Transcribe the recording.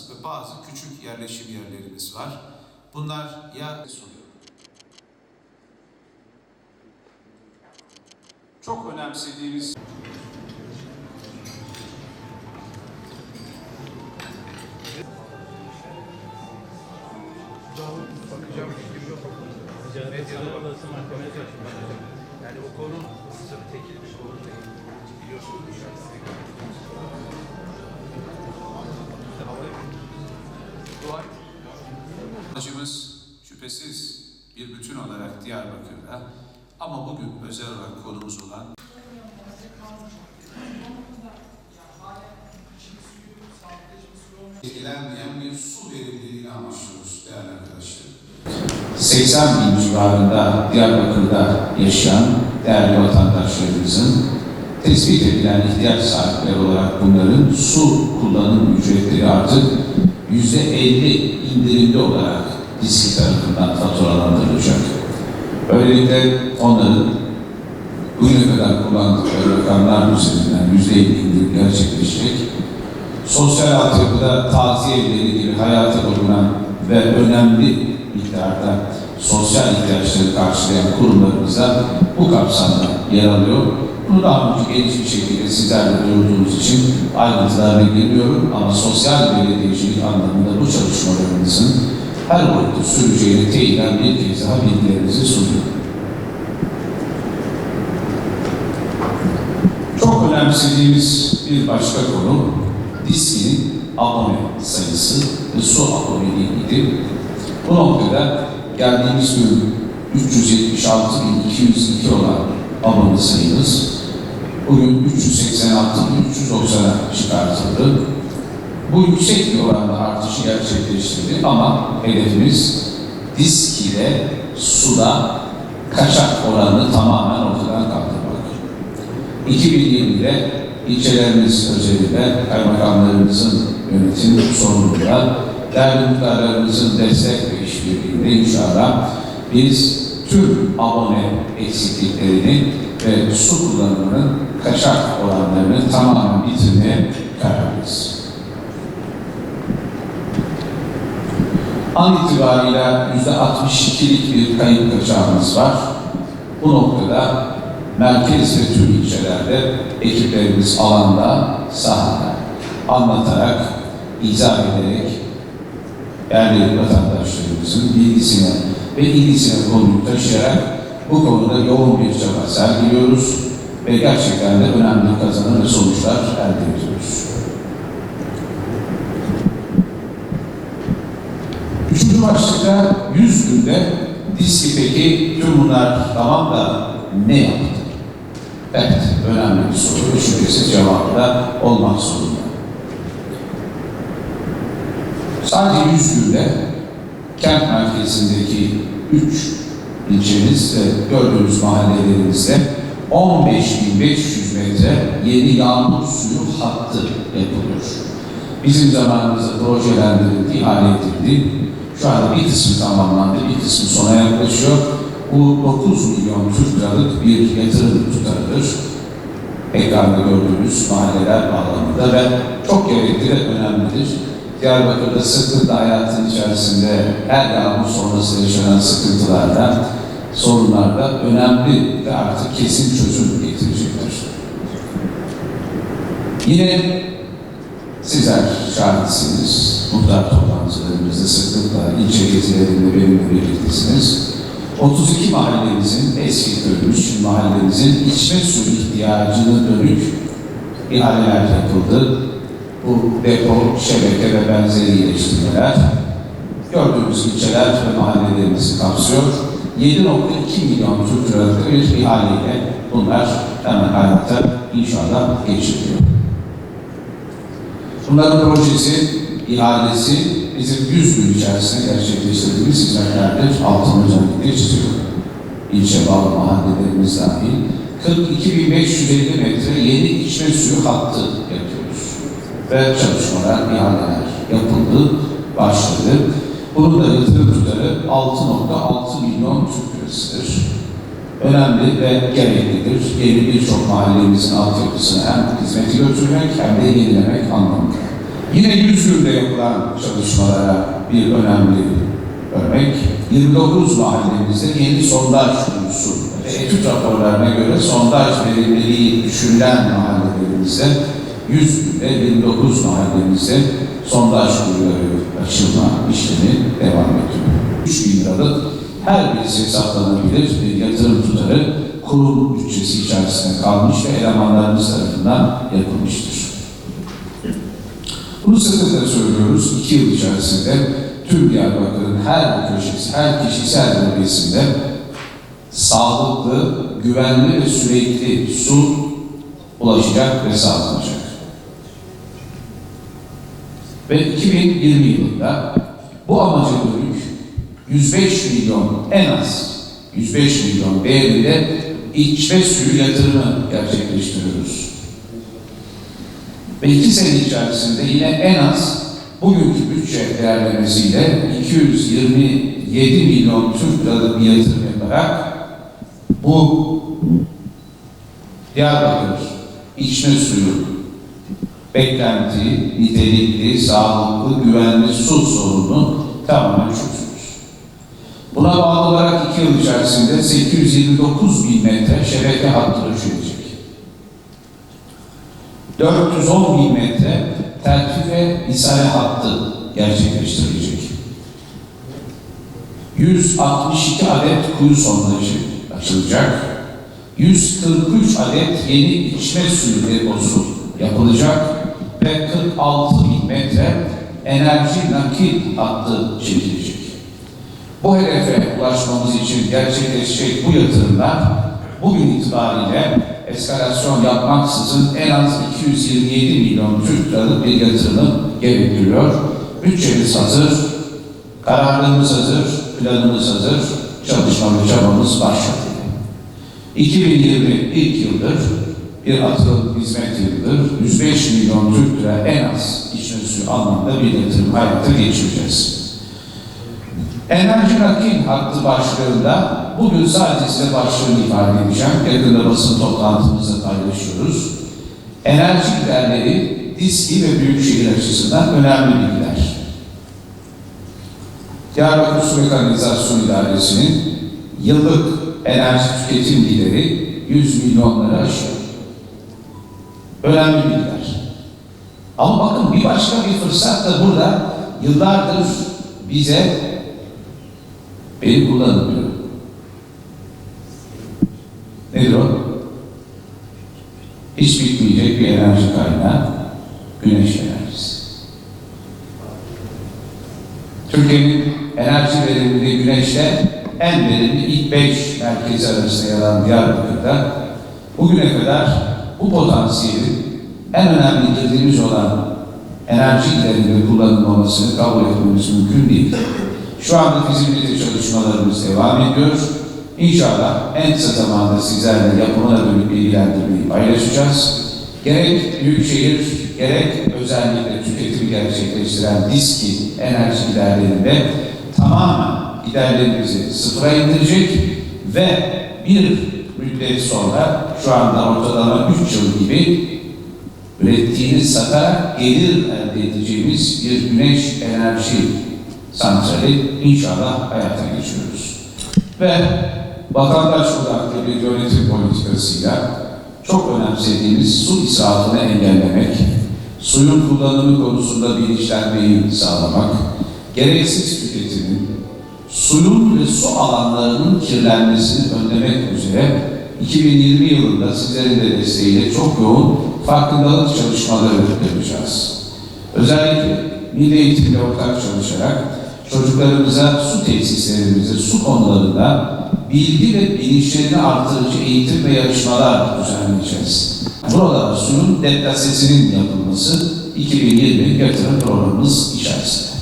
ve bazı küçük yerleşim yerlerimiz var. Bunlar ya çok önemsediğimiz bakacağım bilgim yok. Medyada olası mahkemeye taşınacak. Yani o konu tabii tekil bir konu değil. Biliyorsunuz amacımız şüphesiz bir bütün olarak Diyarbakır'da ama bugün özel olarak konumuz olan etkilenmeyen bir su verimliliğini amaçlıyoruz değerli arkadaşlar. 80 bin civarında Diyarbakır'da yaşayan değerli vatandaşlarımızın tespit edilen ihtiyaç sahipleri olarak bunların su kullanım ücretleri artık %50 indirimli olarak DİSK tarafından faturalandırılacak. Böylelikle onların bugüne kadar kullandıkları rakamlar üzerinden %50 indirim gerçekleşecek. Sosyal altyapıda taziye evleri gibi hayata dokunan ve önemli miktarda sosyal ihtiyaçları karşılayan kurumlarımıza bu kapsamda yer alıyor. Bunu daha önce geniş bir şekilde sizlerle duyurduğunuz için ayrıntılarına girmiyorum ama sosyal belediyecilik anlamında bu çalışmalarımızın her boyutta süreceğini teyiden bir kez daha bilgilerinizi sunuyorum. Çok önemsediğimiz bir başka konu DİSK'in abone sayısı ve su aboneliğiydi. Bu noktada geldiğimiz gün 376.202 olan abone sayımız bugün 386.390'a çıkartıldı. Bu yüksek bir oranda artışı gerçekleştirdi ama hedefimiz DİSK ile suda kaçak oranını tamamen ortadan kaldırmak. 2020'de ilçelerimiz özelinde kaymakamlarımızın yönetim sorumluluğunda değerli muhtarlarımızın destek ve işbirliğinde inşallah biz tüm abone eksikliklerini ve su kullanımının kaçak oranlarını tamamen bitirmeye kararlıyız. An itibariyle %62'lik bir kayıp kaçağımız var. Bu noktada merkez ve tüm ilçelerde ekiplerimiz alanda, sahada anlatarak, izah ederek değerli vatandaşlarımızın bilgisine ve ilgisine konuyu taşıyarak bu konuda yoğun bir çaba sergiliyoruz ve gerçekten de önemli kazanım ve sonuçlar elde ediyoruz. Üçüncü başlıkta 100 günde DİSK peki tüm bunlar tamam da ne yaptı? Evet, önemli bir soru ve şüphesiz cevabı da olmak zorunda. Sadece 100 günde kent merkezindeki 3 ilçemiz ve gördüğünüz mahallelerimizde 15.500 metre yeni yağmur suyu hattı yapılıyor. Bizim zamanımızda projelendirildi, ihale edildi. Şu anda bir kısmı tamamlandı, bir kısmı sona yaklaşıyor. Bu 9 milyon Türk liralık bir yatırım tutarıdır. Ekranda gördüğünüz mahalleler bağlamında ve çok gerekli ve önemlidir. Diyarbakır'da sıkıntı hayatın içerisinde her yağmur sonrası yaşanan sıkıntılarda, sorunlarda önemli ve artık kesin çözüm getirecektir. Yine sizler şahitsiniz. Muhtar toplantılarımızda sıklıkla ilçe gezilerinde benimle birliktesiniz. 32 mahallemizin eski dönmüş mahallemizin içme suyu ihtiyacına dönük ihaleler yapıldı. Bu depo, şebeke ve benzeri iyileştirmeler gördüğümüz ilçeler ve mahallelerimizi kapsıyor. 7.2 milyon Türk liralık bir ihaleyle bunlar hemen hayata inşallah geçiriliyor. Bunların projesi, ihalesi bizim 100 gün içerisinde gerçekleştirdiğimiz hizmetlerdir. Altını özellikle çiziyor. İlçe bağlı mahallelerimiz dahil 42.550 metre yeni içme suyu hattı yapıyoruz. Ve çalışmalar, ihaleler yapıldı, başladı. Bunun da yatırım tutarı 6.6 milyon Türk lirasıdır. Önemli ve gereklidir. Yeni birçok mahallemizin altyapısına hem hizmeti götürmek hem de yenilemek anlamında. Yine 100 günde yapılan çalışmalara bir önemli örnek, 29 mahallemizde yeni sondaj konusu ve etüt raporlarına göre sondaj verimliliği düşürülen mahallelerimizde 100 günde 29 mahallemizde sondaj kuyuları açılma işlemi devam ediyor. 3 bin liralık her birisi hesaplanabilir bir yatırım tutarı kurum bütçesi içerisinde kalmış ve elemanlarımız tarafından yapılmıştır. Bunu sıklıkla söylüyoruz. 2 yıl içerisinde tüm Diyarbakır'ın her köşesi, her kişisel bölgesinde sağlıklı, güvenli ve sürekli su ulaşacak ve sağlanacak. Ve 2020 yılında bu amaca dönük 105 milyon, en az 105 milyon değerinde içme suyu yatırımı gerçekleştiriyoruz. Ve 2 sene içerisinde yine en az bugünkü bütçe değerlemesiyle 227 milyon Türk liralık bir yatırım yaparak bu Diyarbakır içme suyu beklenti, nitelikli, sağlıklı, güvenli su sorununu tamamen çözüyoruz. Buna bağlı olarak 2 yıl içerisinde 829 bin metre şebeke hattı döşenecek. 410 bin metre terfi ve isale hattı gerçekleştirilecek. 162 adet kuyu sondajı açılacak. 143 adet yeni içme suyu deposu yapılacak ve 46 bin metre enerji nakil hattı çekilecek. Bu hedefe ulaşmamız için gerçekleşecek bu yatırımlar bugün itibariyle eskalasyon yapmaksızın en az 227 milyon Türk liralık bir yatırımı gerektiriyor. Bütçemiz hazır, kararlılığımız hazır, planımız hazır, çalışma ve çabamız başladı. 2020 ilk yıldır, bir atılım hizmet yılıdır. 105 milyon Türk lira en az içme suyu anlamda bir yatırım hayata geçireceğiz. Enerji nakil hattı başlığında bugün sadece size başlığını ifade edeceğim. Yakında basın toplantımızda paylaşıyoruz. Enerji giderleri DİSKİ ve Büyükşehir açısından önemli bilgiler. Diyarbakır Su ve Kanalizasyon İdaresi'nin yıllık enerji tüketim gideri 100 milyonları aşıyor. Önemli bilgiler. Ama bakın bir başka bir fırsat da burada yıllardır bize beni kullanılıyor. Nedir o? Hiç bitmeyecek bir enerji kaynağı, güneş enerjisi. Türkiye'nin enerji verimliliği güneşle en verimli ilk 5 merkezi arasında yer alan Diyarbakır'da bugüne kadar bu potansiyelin en önemli girdiğimiz olan enerji giderinde kullanılmamasını kabul etmemiz mümkün değil. Şu anda fizibilite çalışmalarımız devam ediyor. İnşallah en kısa zamanda sizlerle yapımına dönük bilgilendirmeyi paylaşacağız. Gerek büyükşehir, gerek özellikle tüketimi gerçekleştiren DİSKİ enerji giderlerinde tamamen giderlerimizi sıfıra indirecek ve bir müddet sonra şu anda ortalama 3 yıl gibi ürettiğini satarak gelir elde edeceğimiz bir güneş enerji santrali inşallah hayata geçiriyoruz. Ve vatandaş odaklı bir yönetim politikasıyla çok önemsediğimiz su israfını engellemek, suyun kullanımı konusunda bilinçlenmeyi sağlamak, gereksiz tüketimin, suyun ve su alanlarının kirlenmesini önlemek üzere 2020 yılında sizlerin de desteğiyle çok yoğun farkındalık çalışmaları yapacağız. Özellikle milli eğitimle ortak çalışarak çocuklarımıza su tesislerimizde, su konularında bilgi ve bilinçlerini artırıcı eğitim ve yarışmalar düzenleyeceğiz. Burada suyun deplasesinin yapılması 2020 yatırım programımız içerisinde.